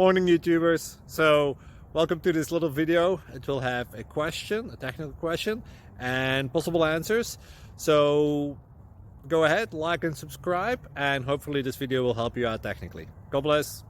Morning YouTubers. So welcome to this little video. It will have a question, a technical question, and possible answers. So go ahead, like and subscribe, and hopefully this video will help you out technically. God bless.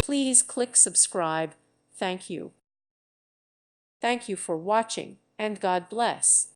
Please click subscribe. Thank you. Thank you for watching, and God bless.